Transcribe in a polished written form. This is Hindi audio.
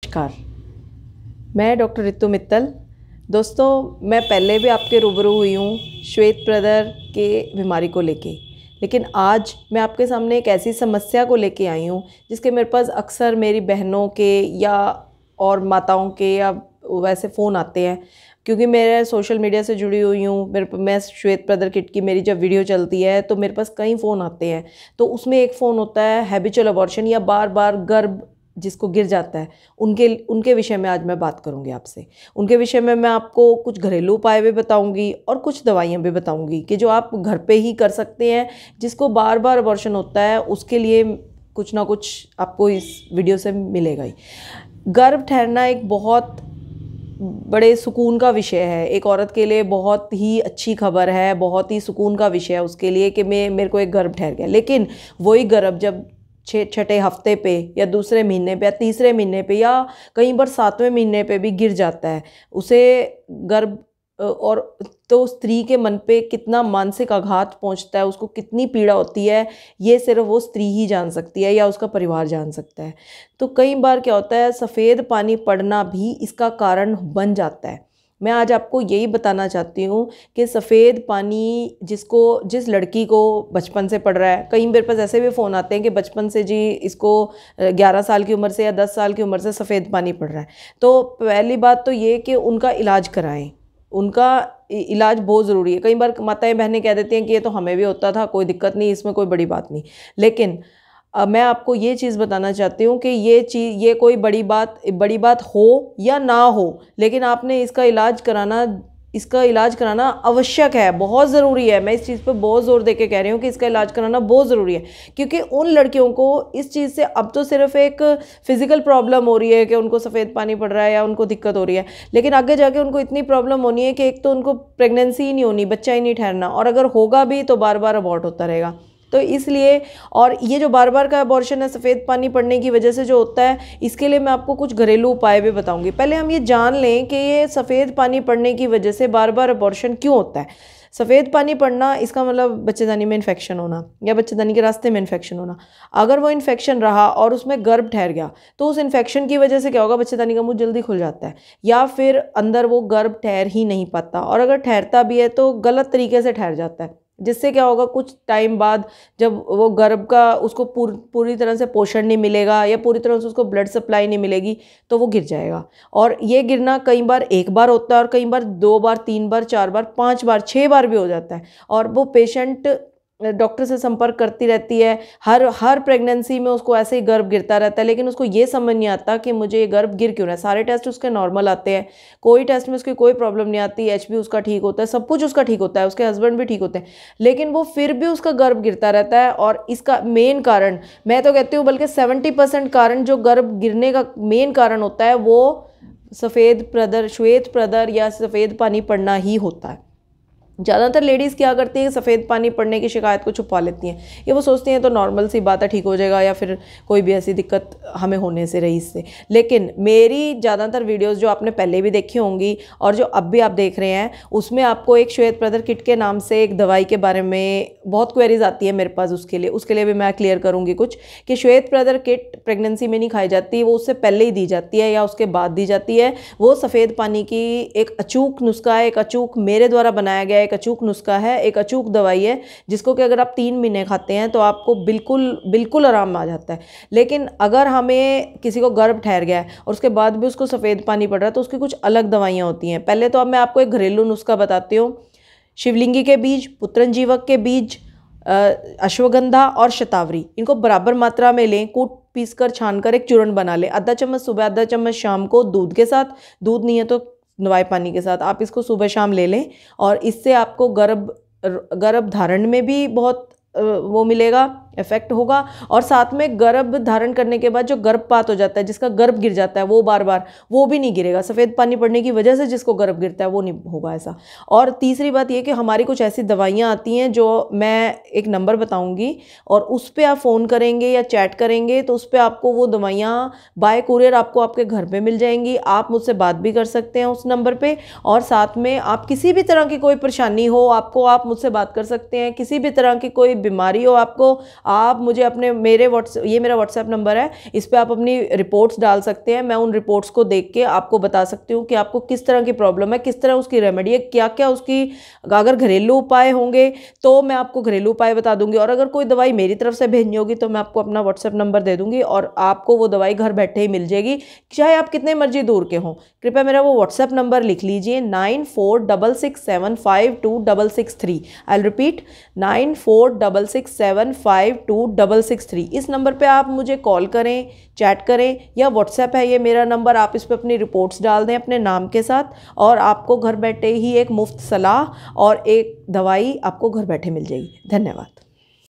नमस्कार, मैं डॉक्टर रितु मित्तल। दोस्तों, मैं पहले भी आपके रूबरू हुई हूँ श्वेत प्रदर के बीमारी को लेके, लेकिन आज मैं आपके सामने एक ऐसी समस्या को लेके आई हूँ जिसके मेरे पास अक्सर मेरी बहनों के या और माताओं के या वैसे फ़ोन आते हैं, क्योंकि मैं सोशल मीडिया से जुड़ी हुई हूँ। मैं श्वेत प्रदर किट की मेरी जब वीडियो चलती है तो मेरे पास कई फ़ोन आते हैं। तो उसमें एक फ़ोन होता है हैबिचुअल अबॉर्शन या बार बार गर्भ जिसको गिर जाता है, उनके विषय में आज मैं बात करूंगी आपसे। उनके विषय में मैं आपको कुछ घरेलू उपाय भी बताऊंगी और कुछ दवाइयां भी बताऊंगी कि जो आप घर पे ही कर सकते हैं। जिसको बार बार अबॉर्शन होता है उसके लिए कुछ ना कुछ आपको इस वीडियो से मिलेगा ही। गर्भ ठहरना एक बहुत बड़े सुकून का विषय है, एक औरत के लिए बहुत ही अच्छी खबर है, बहुत ही सुकून का विषय है उसके लिए कि मेरे को एक गर्भ ठहर गया। लेकिन वही गर्भ जब छठे हफ्ते पे या दूसरे महीने पे या तीसरे महीने पे या कई बार 7वें महीने पे भी गिर जाता है, उसे गर्भ और तो स्त्री के मन पे कितना मानसिक आघात पहुंचता है, उसको कितनी पीड़ा होती है, ये सिर्फ वो स्त्री ही जान सकती है या उसका परिवार जान सकता है। तो कई बार क्या होता है, सफ़ेद पानी पड़ना भी इसका कारण बन जाता है। मैं आज आपको यही बताना चाहती हूँ कि सफ़ेद पानी जिस लड़की को बचपन से पड़ रहा है, कई मेरे पास ऐसे भी फ़ोन आते हैं कि बचपन से जी इसको 11 साल की उम्र से या 10 साल की उम्र से सफ़ेद पानी पड़ रहा है। तो पहली बात तो ये कि उनका इलाज कराएं, उनका इलाज बहुत ज़रूरी है। कई बार माताएं बहनें कह देती हैं कि ये तो हमें भी होता था, कोई दिक्कत नहीं, इसमें कोई बड़ी बात नहीं। लेकिन मैं आपको ये चीज़ बताना चाहती हूँ कि ये कोई बड़ी बात हो या ना हो, लेकिन आपने इसका इलाज कराना आवश्यक है, बहुत ज़रूरी है। मैं इस चीज़ पे बहुत ज़ोर दे के कह रही हूँ कि इसका इलाज कराना बहुत ज़रूरी है, क्योंकि उन लड़कियों को इस चीज़ से अब तो सिर्फ एक फ़िज़िकल प्रॉब्लम हो रही है कि उनको सफ़ेद पानी पड़ रहा है या उनको दिक्कत हो रही है, लेकिन आगे जाके उनको इतनी प्रॉब्लम होनी है कि एक तो उनको प्रेगनेंसी ही नहीं होनी, बच्चा ही नहीं ठहरना, और अगर होगा भी तो बार बार अबॉर्ट होता रहेगा। तो इसलिए, और ये जो बार बार का अबॉर्शन है सफ़ेद पानी पड़ने की वजह से जो होता है, इसके लिए मैं आपको कुछ घरेलू उपाय भी बताऊंगी। पहले हम ये जान लें कि ये सफ़ेद पानी पड़ने की वजह से बार बार अबॉर्शन क्यों होता है। सफ़ेद पानी पड़ना इसका मतलब बच्चेदानी में इन्फेक्शन होना या बच्चेदानी के रास्ते में इन्फेक्शन होना। अगर वो इन्फेक्शन रहा और उसमें गर्भ ठहर गया तो उस इन्फेक्शन की वजह से क्या होगा, बच्चेदानी का मुंह जल्दी खुल जाता है, या फिर अंदर वो गर्भ ठहर ही नहीं पाता, और अगर ठहरता भी है तो गलत तरीके से ठहर जाता है, जिससे क्या होगा, कुछ टाइम बाद जब वो गर्भ का उसको पूरी तरह से पोषण नहीं मिलेगा या पूरी तरह से उसको ब्लड सप्लाई नहीं मिलेगी तो वो गिर जाएगा। और ये गिरना कई बार एक बार होता है और कई बार 2 बार, 3 बार, 4 बार, 5 बार, 6 बार भी हो जाता है। और वो पेशेंट डॉक्टर से संपर्क करती रहती है, हर प्रेगनेंसी में उसको ऐसे ही गर्भ गिरता रहता है, लेकिन उसको ये समझ नहीं आता कि मुझे ये गर्भ गिर क्यों रहा है। सारे टेस्ट उसके नॉर्मल आते हैं, कोई टेस्ट में उसकी कोई प्रॉब्लम नहीं आती, HB उसका ठीक होता है, सब कुछ उसका ठीक होता है, उसके हस्बैंड भी ठीक होते हैं, लेकिन वो फिर भी उसका गर्भ गिरता रहता है। और इसका मेन कारण, मैं तो कहती हूँ बल्कि 70% कारण जो गर्भ गिरने का मेन कारण होता है वो श्वेत प्रदर या सफ़ेद पानी पड़ना ही होता है। ज़्यादातर लेडीज़ क्या करती हैं, सफ़ेद पानी पड़ने की शिकायत को छुपा लेती हैं, ये वो सोचती हैं तो नॉर्मल सी बात है, ठीक हो जाएगा, या फिर कोई भी ऐसी दिक्कत हमें होने से रही इससे। लेकिन मेरी ज़्यादातर वीडियोस जो आपने पहले भी देखी होंगी और जो अब भी आप देख रहे हैं, उसमें आपको एक श्वेत प्रदर किट के नाम से एक दवाई के बारे में बहुत क्वेरीज आती है मेरे पास, उसके लिए भी मैं क्लियर करूँगी कुछ, कि श्वेत प्रदर किट प्रेगनेंसी में नहीं खाई जाती, वो उससे पहले ही दी जाती है या उसके बाद दी जाती है। वो सफ़ेद पानी की एक अचूक नुस्खा है, एक अचूक मेरे द्वारा बनाया गया एक अचूक नुस्खा है, एक अचूक दवाई है, जिसको कि अगर आप 3 महीने खाते हैं तो आपको बिल्कुल आराम आ जाता है। लेकिन अगर हमें किसी को गर्भ ठहर गया है और उसके बाद भी उसको सफ़ेद पानी पड़ रहा है तो उसकी कुछ अलग दवाइयाँ होती हैं। पहले तो अब मैं आपको एक घरेलू नुस्खा बताती हूँ। शिवलिंगी के बीज, पुत्रनजीवक के बीज, अश्वगंधा और शतावरी, इनको बराबर मात्रा में लें, कूट पीस कर छान कर एक चूर्ण बना लें, आधा चम्मच सुबह, आधा चम्मच शाम को, दूध के साथ, दूध नहीं है तो नवाए पानी के साथ आप इसको सुबह शाम ले लें। और इससे आपको गर्भ धारण में भी बहुत वो मिलेगा, इफेक्ट होगा, और साथ में गर्भ धारण करने के बाद जो गर्भपात हो जाता है, जिसका गर्भ गिर जाता है वो बार बार, वो भी नहीं गिरेगा। सफ़ेद पानी पड़ने की वजह से जिसको गर्भ गिरता है वो नहीं होगा ऐसा। और तीसरी बात ये कि हमारी कुछ ऐसी दवाइयाँ आती हैं जो मैं एक नंबर बताऊँगी, और उस पर आप फ़ोन करेंगे या चैट करेंगे तो उस पर आपको वो दवाइयाँ बाय कुरियर आपको आपके घर पर मिल जाएंगी। आप मुझसे बात भी कर सकते हैं उस नंबर पर, और साथ में आप किसी भी तरह की कोई परेशानी हो आपको, आप मुझसे बात कर सकते हैं। किसी भी तरह की कोई बीमारी हो आपको, आप मुझे अपने ये मेरा व्हाट्सएप नंबर है, इस पर आप अपनी रिपोर्ट्स डाल सकते हैं। मैं उन रिपोर्ट्स को देख के आपको बता सकती हूँ कि आपको किस तरह की प्रॉब्लम है, किस तरह उसकी रेमेडी है, क्या क्या उसकी अगर घरेलू उपाय होंगे तो मैं आपको घरेलू उपाय बता दूंगी, और अगर कोई दवाई मेरी तरफ से भेजनी होगी तो मैं आपको अपना व्हाट्सएप नंबर दे दूंगी और आपको वो दवाई घर बैठे ही मिल जाएगी, चाहे आप कितने मर्जी दूर के हों। कृपया मेरा वो व्हाट्सएप नंबर लिख लीजिए 9466752663। I repeat 9466752663। इस नंबर पे आप मुझे कॉल करें, चैट करें, या व्हाट्सएप है ये मेरा नंबर, आप इस पर अपनी रिपोर्ट्स डाल दें अपने नाम के साथ, और आपको घर बैठे ही एक मुफ्त सलाह और एक दवाई आपको घर बैठे मिल जाएगी। धन्यवाद।